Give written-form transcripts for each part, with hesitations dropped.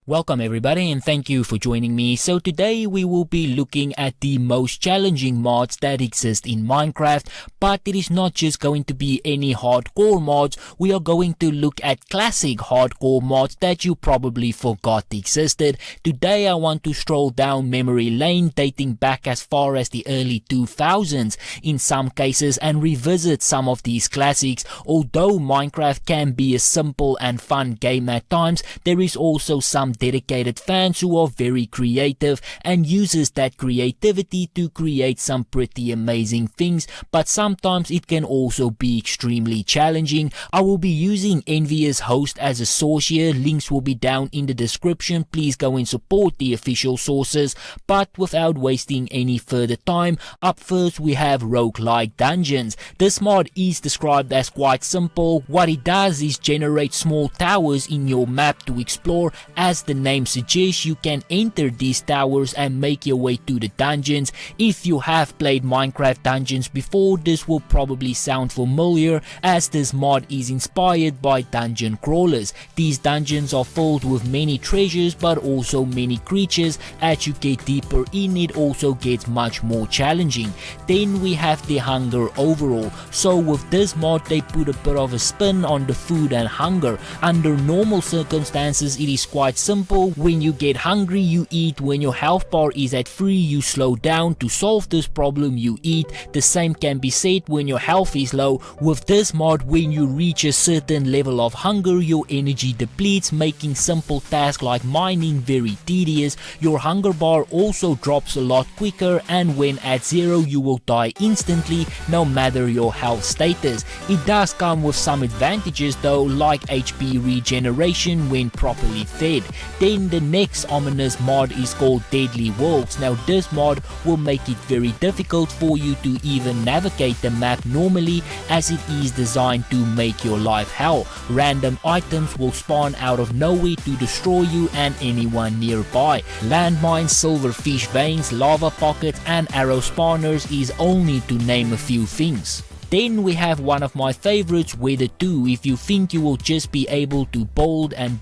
Welcome everybody and thank you for joining me. So today we will be looking at the most challenging mods that exist in Minecraft, but it is not just going to be any hardcore mods. We are going to look at classic hardcore mods that you probably forgot existed. Today I want to stroll down memory lane dating back as far as the early 2000s in some cases and revisit some of these classics. Although Minecraft can be a simple and fun game at times, there is also some dedicated fans who are very creative and uses that creativity to create some pretty amazing things, but sometimes it can also be extremely challenging. I will be using Envious Host as a source here. Links will be down in the description. Please go and support the official sources. But without wasting any further time, up first we have Roguelike Dungeons. This mod is described as quite simple. What it does is generate small towers in your map to explore. As the name suggests, you can enter these towers and make your way to the dungeons. If you have played Minecraft Dungeons before, this will probably sound familiar, as this mod is inspired by dungeon crawlers. These dungeons are filled with many treasures but also many creatures. As you get deeper in, it also gets much more challenging. Then we have the hunger overall. So with this mod they put a bit of a spin on the food and hunger. Under normal circumstances it is quite simple. When you get hungry you eat, when your health bar is at 3 you slow down. To solve this problem you eat. The same can be said when your health is low. With this mod, when you reach a certain level of hunger your energy depletes, making simple tasks like mining very tedious. Your hunger bar also drops a lot quicker, and when at 0 you will die instantly no matter your health status. It does come with some advantages though, like HP regeneration when properly fed. Then the next ominous mod is called Deadly Wolves. Now this mod will make it very difficult for you to even navigate the map normally, as it is designed to make your life hell. Random items will spawn out of nowhere to destroy you and anyone nearby. Landmines, silverfish veins, lava pockets and arrow spawners is only to name a few things. Then we have one of my favorites, Weather 2. If you think you will just be able to build and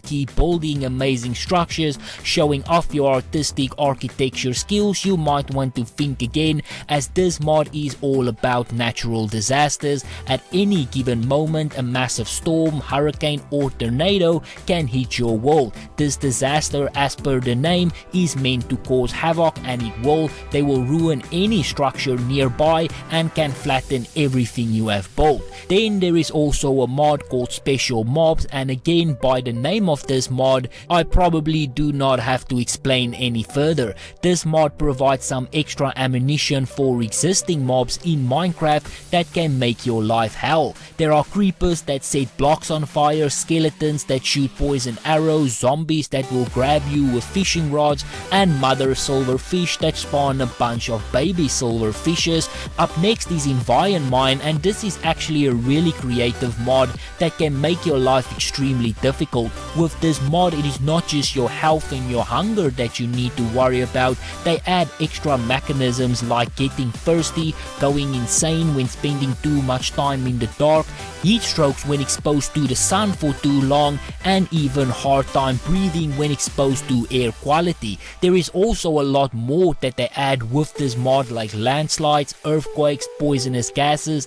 keep building amazing structures, showing off your artistic architecture skills, you might want to think again, as this mod is all about natural disasters. At any given moment, a massive storm, hurricane or tornado can hit your world. This disaster, as per the name, is meant to cause havoc, and it will. They will ruin any structure nearby and can flatten everything you have built. Then there is also a mod called Special Mobs, and again by the name of this mod I probably do not have to explain any further. This mod provides some extra ammunition for existing mobs in Minecraft that can make your life hell. There are creepers that set blocks on fire, skeletons that shoot poison arrows, zombies that will grab you with fishing rods, and mother silverfish that spawn a bunch of baby silverfishes. Up next is Environment Mine, and this is actually a really creative mod that can make your life extremely difficult. With this mod it is not just your health and your hunger that you need to worry about. They add extra mechanisms like getting thirsty, going insane when spending too much time in the dark, heat strokes when exposed to the sun for too long, and even hard time breathing when exposed to air quality. There is also a lot more that they add with this mod, like landslides, earthquakes, poisonous gases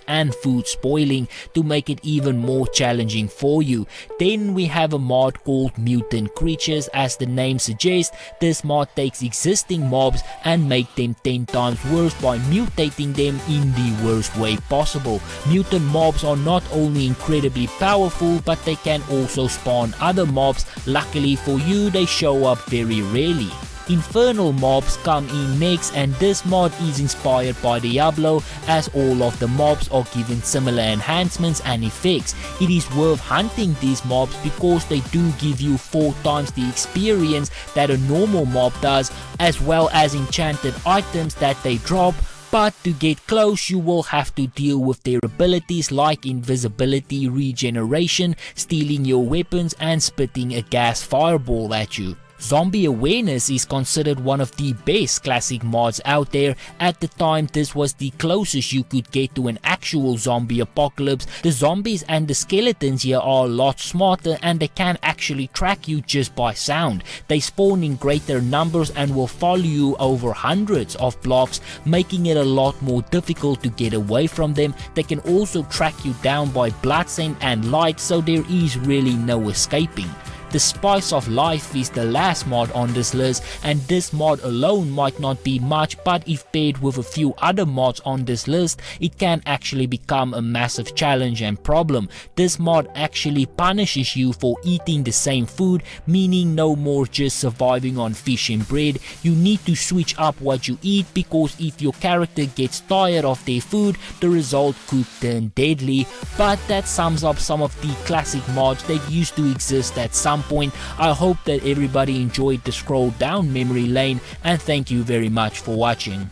and food spoiling, to make it even more challenging for you. Then we have a mod called Mutant Creatures. As the name suggests, this mod takes existing mobs and make them 10 times worse by mutating them in the worst way possible. Mutant mobs are not only incredibly powerful, but they can also spawn other mobs. Luckily for you, they show up very rarely. Infernal mobs come in next, and this mod is inspired by Diablo, as all of the mobs are given similar enhancements and effects. It is worth hunting these mobs because they do give you 4 times the experience that a normal mob does, as well as enchanted items that they drop. But to get close you will have to deal with their abilities like invisibility, regeneration, stealing your weapons and spitting a gas fireball at you. Zombie Awareness is considered one of the best classic mods out there. At the time, this was the closest you could get to an actual zombie apocalypse. The zombies and the skeletons here are a lot smarter, and they can actually track you just by sound. They spawn in greater numbers and will follow you over hundreds of blocks, making it a lot more difficult to get away from them. They can also track you down by blood scent and light, so there is really no escaping. The Spice of Life is the last mod on this list, and this mod alone might not be much, but if paired with a few other mods on this list, it can actually become a massive challenge and problem. This mod actually punishes you for eating the same food, meaning no more just surviving on fish and bread. You need to switch up what you eat, because if your character gets tired of their food, the result could turn deadly. But that sums up some of the classic mods that used to exist at some point. I hope that everybody enjoyed the scroll down memory lane, and thank you very much for watching.